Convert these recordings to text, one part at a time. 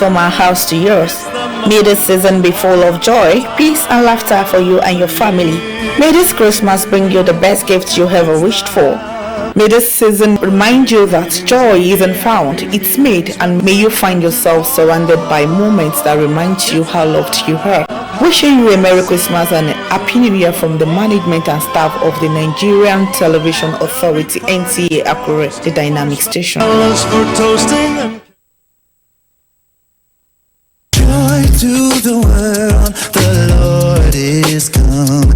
from our house to yours. May this season be full of joy, peace, and laughter for you and your family. May this Christmas bring you the best gift you ever wished for. May this season remind you that joy isn't found, it's made, and may you find yourself surrounded by moments that remind you how loved you are. Wishing you a Merry Christmas and a Happy New Year from the management and staff of the Nigerian Television Authority, Nta Akure, the dynamic station. Joy to the world, the Lord is come.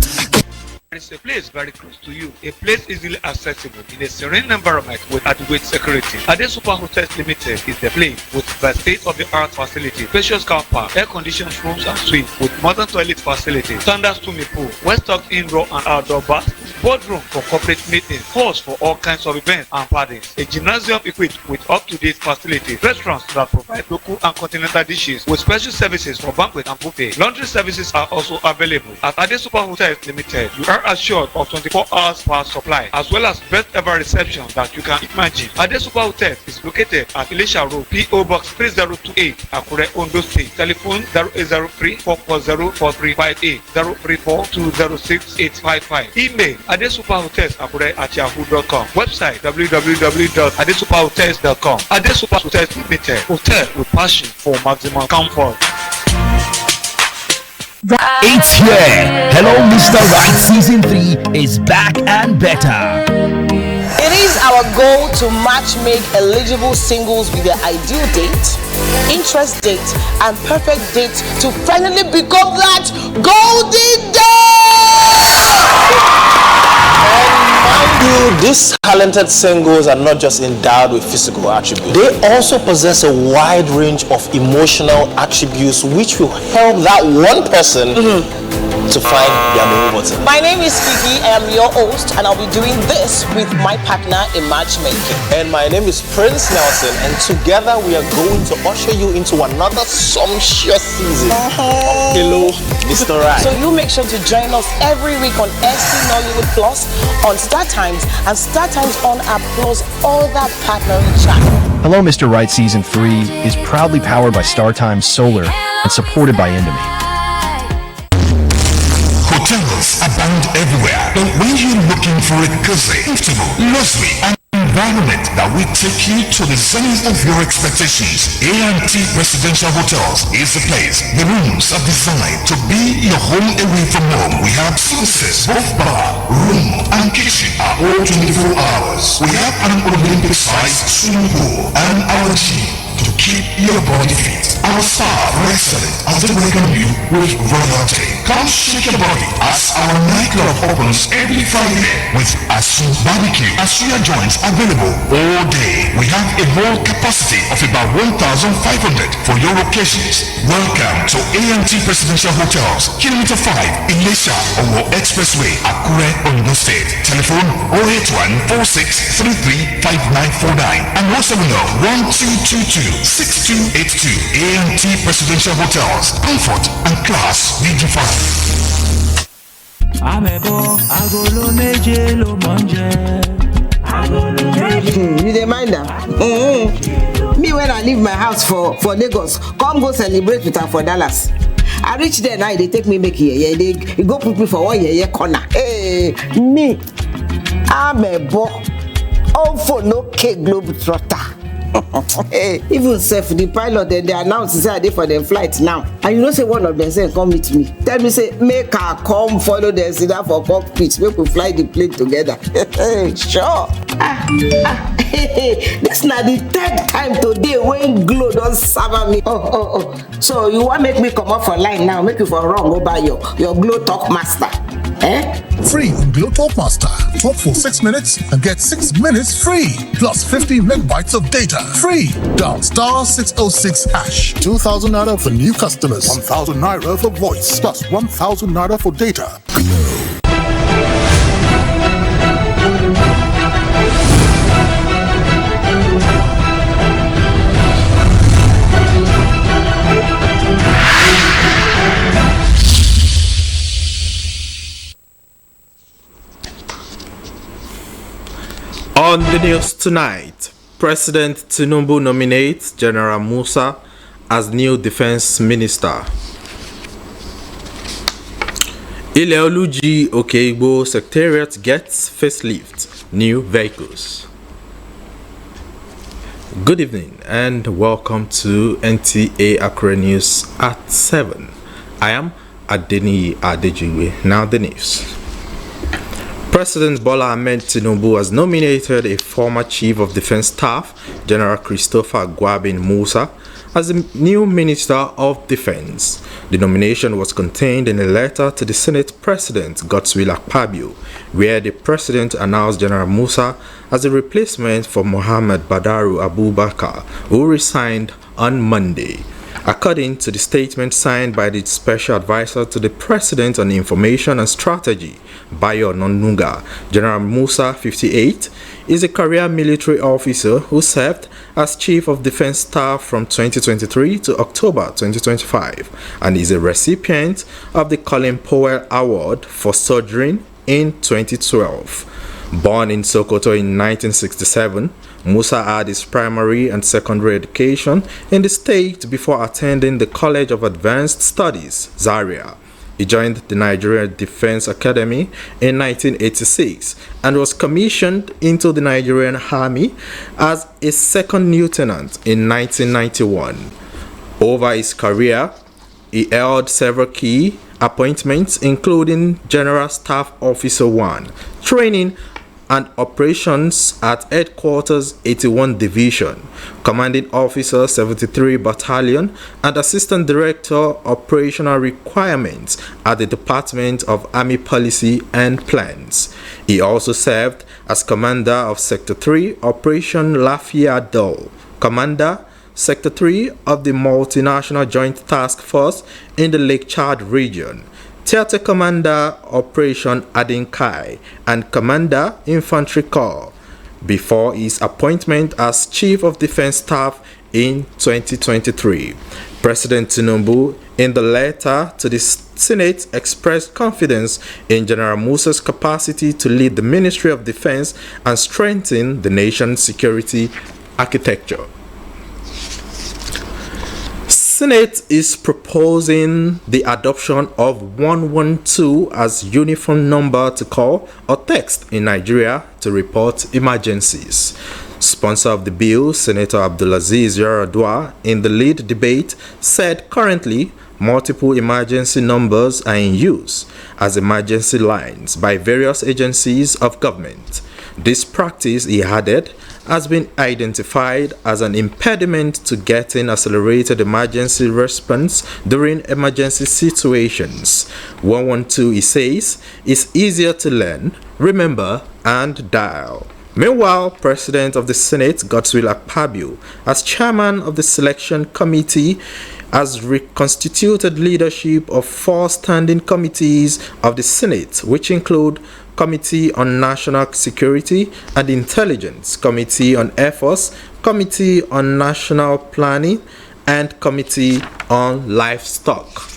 It's a place very close to you, a place easily accessible in a serene environment with adequate security. Ade Super Hotels Limited is the place with the state-of-the-art facility, spacious car park, air-conditioned rooms and suites with modern toilet facility, standard swimming pool, well-stocked indoor and outdoor baths, boardroom for corporate meetings, halls for all kinds of events and parties, a gymnasium equipped with up-to-date facilities, restaurants that provide local and continental dishes with special services for banquet and buffet. Laundry services are also available. At Ade Super Hotels Limited, you are assured of 24 hours power supply as well as best ever reception that you can imagine. Ade Super Hotels is located at Elisha Road, PO Box 3028, Akure, Ondo State. Telephone 0803-440-4358, 034-206-855. Email adesuperhotels@yahoo.com. Website www.adesuperhotels.com. Ade Super Hotels Limited, hotel with passion for maximum comfort. It's here. Hello, Mr. Right. Season 3 is back and better. It is our goal to match-make eligible singles with their ideal date, interest date, and perfect date to finally become that golden date! These talented singles are not just endowed with physical attributes. They also possess a wide range of emotional attributes which will help that one person to find their new button. My name is Kiki, I am your host, and I'll be doing this with my partner in matchmaking. And my name is Prince Nelson, and together we are going to usher you into another sumptuous season of Hello, Mr. Right. So you make sure to join us every week on ST Nollywood Plus, on Star Times, and Star Times on our Plus other partnering channel. Hello, Mr. Right Season 3 is proudly powered by Star Times Solar and supported by Indomie. Hotels abound everywhere, but when you're looking for a cozy, comfortable, luxury, and environment that will take you to the zenith of your expectations, A&T Residential Hotels is the place. The rooms are designed to be your home away from home. We have services, both bar, room, and kitchen are all 24 hours. We have an Olympic-sized swimming pool and our gym to keep your body fit. Our staff are excellent as they welcome you with royalty. Come shake your body as our nightclub opens every Friday with Asu Barbecue. Asuya joints available all day. We have a mall capacity of about 1,500 for your occasions. Welcome to A&T Presidential Hotels, Kilometer 5, Elisha, Owo Expressway, Akure, Ondo State. Telephone 081-4633-5949 and 070-1222-6282. A&T Presidential Hotels, comfort and class redefined. You dey mind am? Me when I leave my house for Lagos, come go celebrate with am for Dallas. I reach there now, they take me make yeye. They go put me for one yeye corner. Hey, me, I'm a boy. All for no cake globe trotter. Hey, even self the pilot then they announce say I dey for the flight now, and you know say one of them say come meet me, tell me say make her come follow them sit down for cockpit make we fly the plane together. Sure. This na the third time today when Glo don serve me. Oh, so you want make me come up for line now, make you for run go buy your Glo Talk Master. Free on Glo Talk Master. Talk for 6 minutes and get 6 minutes free. Plus 50 megabytes of data. Free. Dial *606#. 2,000 naira for new customers. 1,000 naira for voice. Plus 1,000 naira for data. On the news tonight, President Tinubu nominates General Musa as new defense minister. Ileoluji Okeigbo Secretariat gets facelift, new vehicles. Good evening and welcome to Nta Akure News at 7. I am Adeni Adejiwe. Now the news. President Bola Ahmed Tinubu has nominated a former Chief of Defense Staff, General Christopher Gwabin Musa, as the new Minister of Defense. The nomination was contained in a letter to the Senate President Godswill Akpabio, where the President announced General Musa as a replacement for Mohammed Badaru Abubakar, who resigned on Monday. According to the statement signed by the Special Advisor to the President on Information and Strategy, Bayo Nonunga, General Musa, 58, is a career military officer who served as Chief of Defense Staff from 2023 to October 2025 and is a recipient of the Colin Powell Award for Sojourning in 2012. Born in Sokoto in 1967, Musa had his primary and secondary education in the state before attending the College of Advanced Studies, Zaria. He joined the Nigerian Defense Academy in 1986 and was commissioned into the Nigerian Army as a second lieutenant in 1991. Over his career, he held several key appointments including General Staff Officer 1, Training and Operations at Headquarters 81 Division, Commanding Officer 73 Battalion, and Assistant Director Operational Requirements at the Department of Army Policy and Plans. He also served as Commander of Sector 3 Operation Lafayette Dole, Commander Sector 3 of the Multinational Joint Task Force in the Lake Chad region, Theater Commander Operation Adinkai, and Commander Infantry Corps before his appointment as Chief of Defense Staff in 2023. President Tinubu, in the letter to the Senate, expressed confidence in General Musa's capacity to lead the Ministry of Defense and strengthen the nation's security architecture. Senate is proposing the adoption of 112 as uniform number to call or text in Nigeria to report emergencies. Sponsor of the bill, Senator Abdulaziz Yaradua, in the lead debate, said currently multiple emergency numbers are in use as emergency lines by various agencies of government. This practice, he added, has been identified as an impediment to getting accelerated emergency response during emergency situations. 112, he says, is easier to learn, remember, and dial. Meanwhile, President of the Senate, Godswill Akpabio, as chairman of the selection committee, has reconstituted leadership of 4 standing committees of the Senate, which include Committee on National Security and Intelligence, Committee on Air Force, Committee on National Planning, and Committee on Livestock.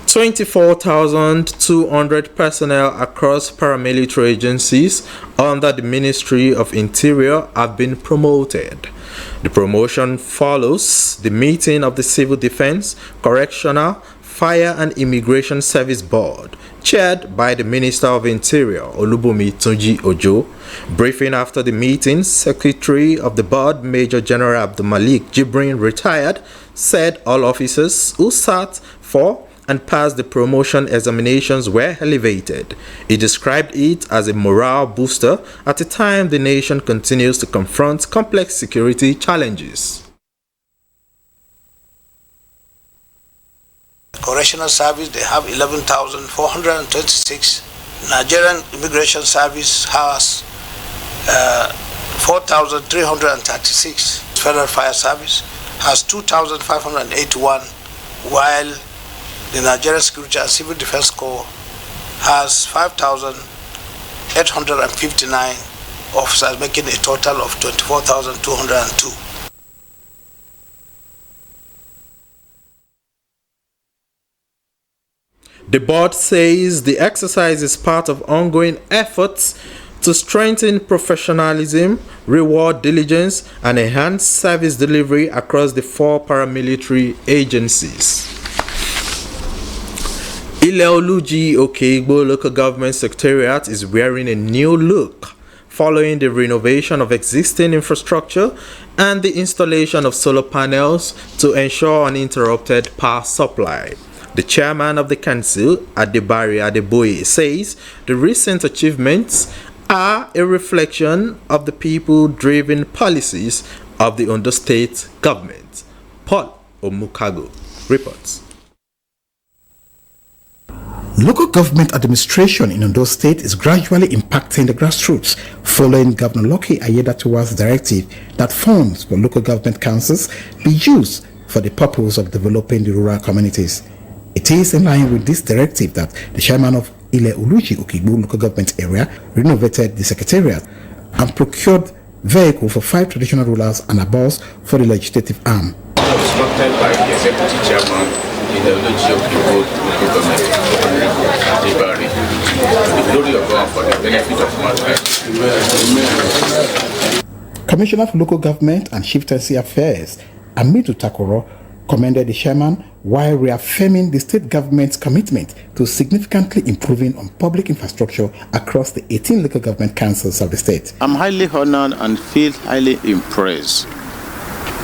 24,200 personnel across paramilitary agencies under the Ministry of Interior have been promoted. The promotion follows the meeting of the Civil Defense, Correctional, Fire and Immigration Service Board, chaired by the Minister of Interior, Olubunmi Tunji Ojo. Briefing after the meeting, Secretary of the Board, Major General Abdulmalik Jibrin, retired, said all officers who sat for and passed the promotion examinations were elevated. He described it as a morale booster at a time the nation continues to confront complex security challenges. Correctional Service, they have 11,426. Nigerian Immigration Service has 4,336. Federal Fire Service has 2,581, while the Nigerian Security and Civil Defense Corps has 5,859 officers, making a total of 24,202. The board says the exercise is part of ongoing efforts to strengthen professionalism, reward diligence, and enhance service delivery across the 4 paramilitary agencies. Ile-Oluji Okeigbo Local Government Secretariat is wearing a new look following the renovation of existing infrastructure and the installation of solar panels to ensure uninterrupted power supply. The chairman of the council, Adebari Adeboye, says the recent achievements are a reflection of the people-driven policies of the Ondo State government. Paul Omukago reports. Local government administration in Ondo State is gradually impacting the grassroots following Governor Lucky Ayedatiwa's directive that funds for local government councils be used for the purpose of developing the rural communities. It is in line with this directive that the chairman of Ile-Oluji Okeigbo local government area renovated the secretariat and procured vehicles for 5 traditional rulers and a bus for the legislative arm. Constructed by the executive chairman Ile-Oluji Okeigbo local government Adebari, to the glory of God, for the benefit of mankind. Commissioner for Local Government and Chieftaincy Affairs Nta Akure commended the chairman while reaffirming the state government's commitment to significantly improving on public infrastructure across the 18 local government councils of the state. I'm highly honored and feel highly impressed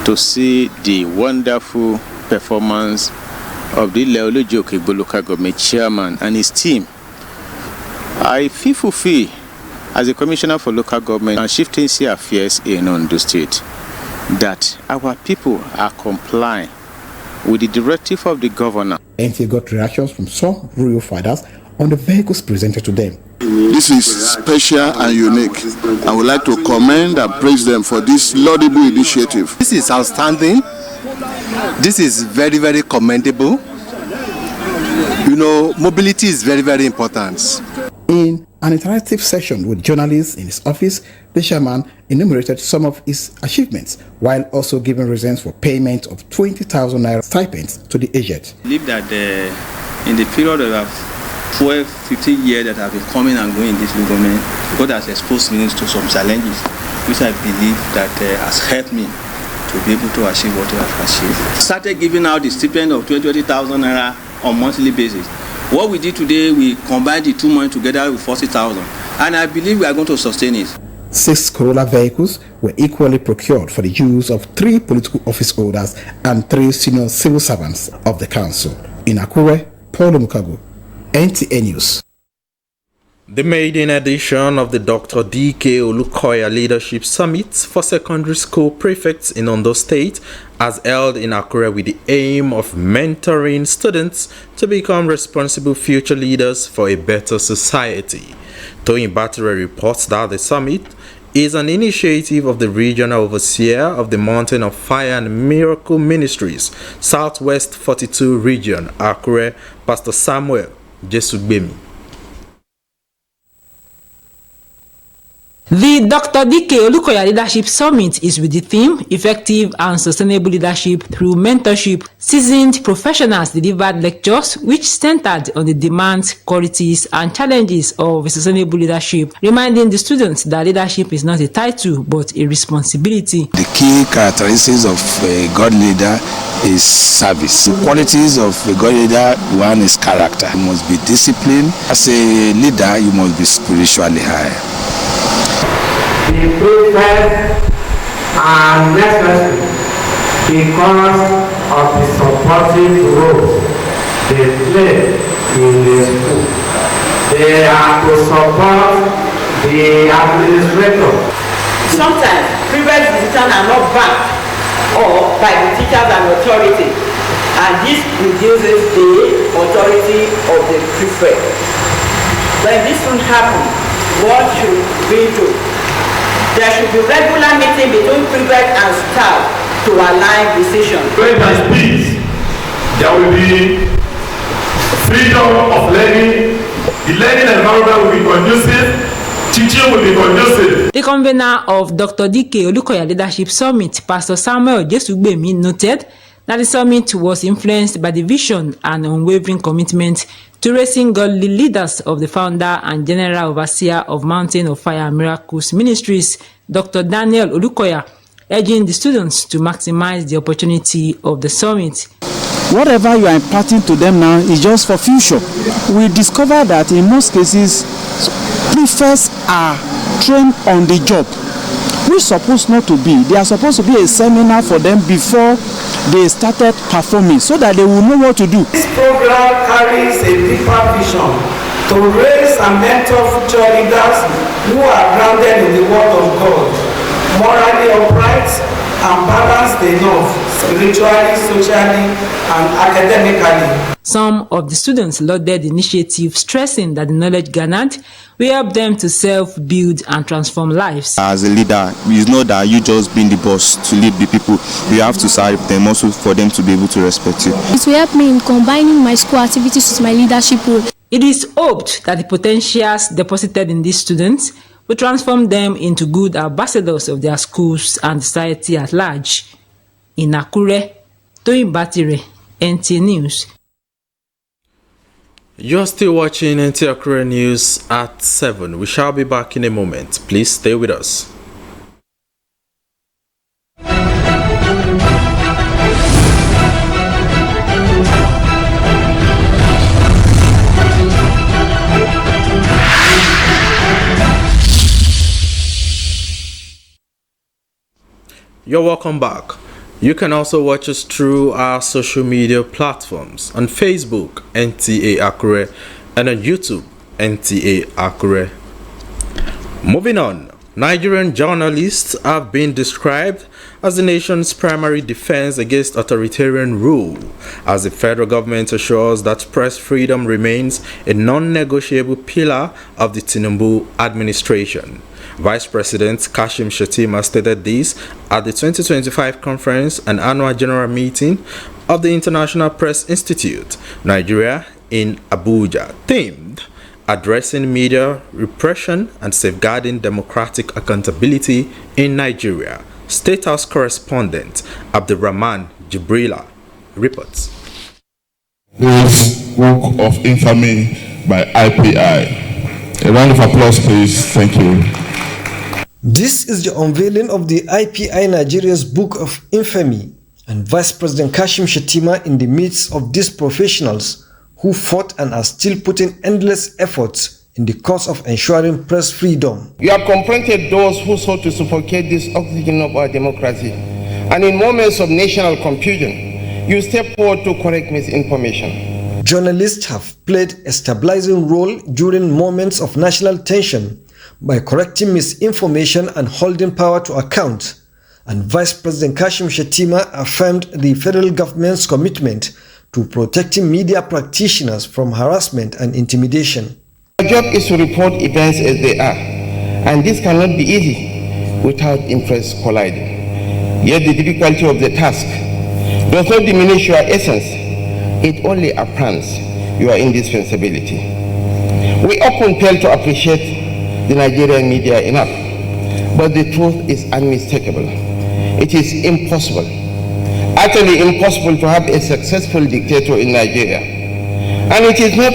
to see the wonderful performance of the Ile-Oluji Okeigbo local government chairman and his team. I feel fulfilled as a commissioner for local government and chieftaincy affairs in Ondo State that our people are complying with the directive of the governor. NTA got reactions from some rural fathers on the vehicles presented to them. This is special and unique. I would like to commend and praise them for this laudable initiative. This is outstanding. This is very, very commendable. You know, mobility is very, very important. In an interactive session with journalists in his office, the chairman enumerated some of his achievements while also giving reasons for payment of 20,000 naira stipends to the aged. I believe that in the period of 12, 15 years that I've been coming and going in this government, God has exposed me to some challenges, which I believe that has helped me to be able to achieve what I have achieved. Started giving out the stipend of 20,000 naira on monthly basis. What we did today, we combined the 2 months together with 40,000, and I believe we are going to sustain it. 6 Corolla vehicles were equally procured for the use of 3 political office holders and 3 senior civil servants of the council. In Akure, Paul Omukago, NTA News. The maiden edition of the Dr. D.K. Olukoya Leadership Summit for Secondary School Prefects in Ondo State has held in Akure with the aim of mentoring students to become responsible future leaders for a better society. Toyin Battery reports that the summit is an initiative of the regional overseer of the Mountain of Fire and Miracle Ministries, Southwest 42 region, Akure, Pastor Samuel Jesugbemi. The Dr. D.K. Olukoya Leadership Summit is with the theme Effective and Sustainable Leadership Through Mentorship. Seasoned professionals delivered lectures which centered on the demands, qualities, and challenges of sustainable leadership, reminding the students that leadership is not a title but a responsibility. The key characteristics of a God leader is service. The qualities of a God leader, one is character. You must be disciplined. As a leader, you must be spiritually high. The prefects are necessary because of the supportive roles they play in the school. They are to support the administrator. Sometimes previous decisions are not backed or by the teachers and authority, and this reduces the authority of the prefect. When this will happen, what should we do? There should be regular meeting between prefect and staff to align decisions. When there is peace, there will be freedom of learning. The learning environment will be conducive. Teaching will be conducive. The convener of Dr. D.K. Olukoya Leadership Summit, Pastor Samuel Jesugbemi, noted that the summit was influenced by the vision and unwavering commitment to raising godly leaders of the founder and general overseer of Mountain of Fire and Miracles Ministries, Dr. Daniel Olukoya, urging the students to maximize the opportunity of the summit. Whatever you are imparting to them now is just for future. We discover that in most cases, prefects are trained on the job, which is supposed not to be. They are supposed to be a seminar for them before they started performing, so that they will know what to do. This program carries a deeper vision to raise and mentor future leaders who are grounded in the Word of God, morally upright and balanced enough, spiritually, socially, and academically. Some of the students lauded the initiative, stressing that the knowledge garnered will help them to self-build and transform lives. As a leader, it's not that you just being the boss to lead the people. You have to serve them also for them to be able to respect you. It will help me in combining my school activities with my leadership role. It is hoped that the potentials deposited in these students will transform them into good ambassadors of their schools and society at large. In Akure, Toyin Batire, NTA News. You're still watching Nta Akure News at 7. We shall be back in a moment. Please stay with us. You're welcome back. You can also watch us through our social media platforms on Facebook, Nta Akure, and on YouTube, Nta Akure. Moving on, Nigerian journalists have been described as the nation's primary defense against authoritarian rule, as the federal government assures that press freedom remains a non-negotiable pillar of the Tinubu administration. Vice President Kashim Shettima stated this at the 2025 conference and annual general meeting of the International Press Institute, Nigeria in Abuja, themed Addressing Media Repression and Safeguarding Democratic Accountability in Nigeria. State House correspondent Abdurrahman Jibrila reports. This book of infamy by IPI. A round of applause, please. Thank you. This is the unveiling of the IPI Nigeria's Book of Infamy, and Vice President Kashim Shettima in the midst of these professionals who fought and are still putting endless efforts in the cause of ensuring press freedom. You have confronted those who sought to suffocate this oxygen of our democracy, and in moments of national confusion, you step forward to correct misinformation. Journalists have played a stabilizing role during moments of national tension by correcting misinformation and holding power to account, and Vice President Kashim Shettima affirmed the federal government's commitment to protecting media practitioners from harassment and intimidation. Our job is to report events as they are, and this cannot be easy without interests colliding. Yet the difficulty of the task does not diminish your essence, it only affirms your indispensability. We often fail to appreciate the Nigerian media enough, but the truth is unmistakable. It is impossible, utterly impossible, to have a successful dictator in Nigeria, and it is not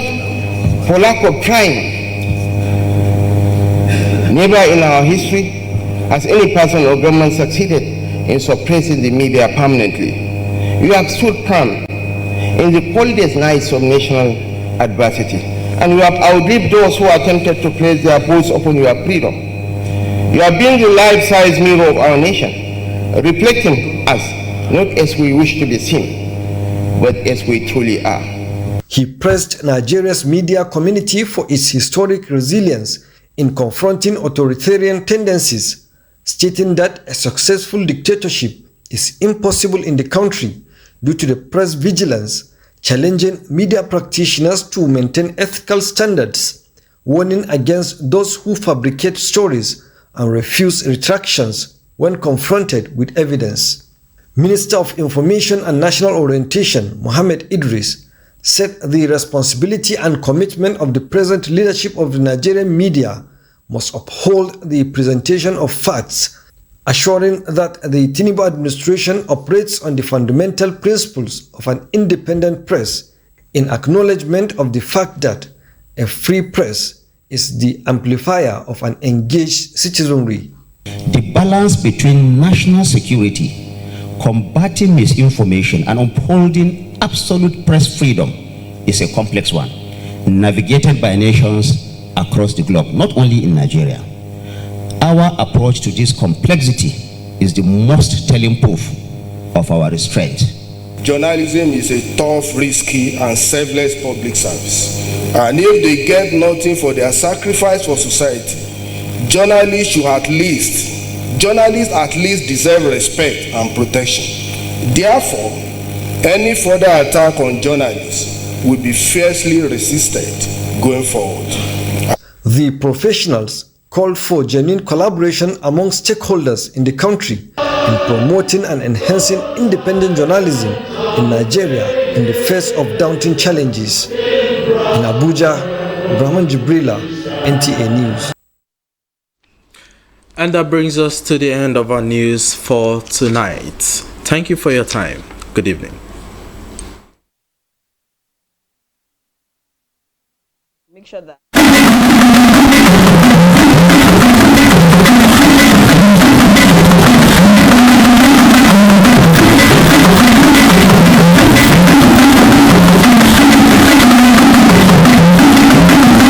for lack of trying. Never in our history has any person or government succeeded in suppressing the media permanently. You have stood firm in the coldest nights of national adversity, and you have outlived those who attempted to place their boots upon your freedom. You have been the life-size mirror of our nation, reflecting us not as we wish to be seen, but as we truly are. He praised Nigeria's media community for its historic resilience in confronting authoritarian tendencies, stating that a successful dictatorship is impossible in the country due to the press vigilance, challenging media practitioners to maintain ethical standards, warning against those who fabricate stories and refuse retractions when confronted with evidence. Minister of Information and National Orientation, Mohammed Idris, said the responsibility and commitment of the present leadership of the Nigerian media must uphold the presentation of facts, assuring that the Tinubu administration operates on the fundamental principles of an independent press, in acknowledgement of the fact that a free press is the amplifier of an engaged citizenry. The balance between national security, combating misinformation, and upholding absolute press freedom is a complex one, navigated by nations across the globe, not only in Nigeria. Our approach to this complexity is the most telling proof of our restraint. Journalism is a tough, risky, and selfless public service. And if they get nothing for their sacrifice for society, journalists at least deserve respect and protection. Therefore, any further attack on journalists will be fiercely resisted going forward. The professionals called for genuine collaboration among stakeholders in the country in promoting and enhancing independent journalism in Nigeria in the face of daunting challenges. In Abuja, Brahman Jibrila, NTA News. And that brings us to the end of our news for tonight. Thank you for your time. Good evening. Make sure that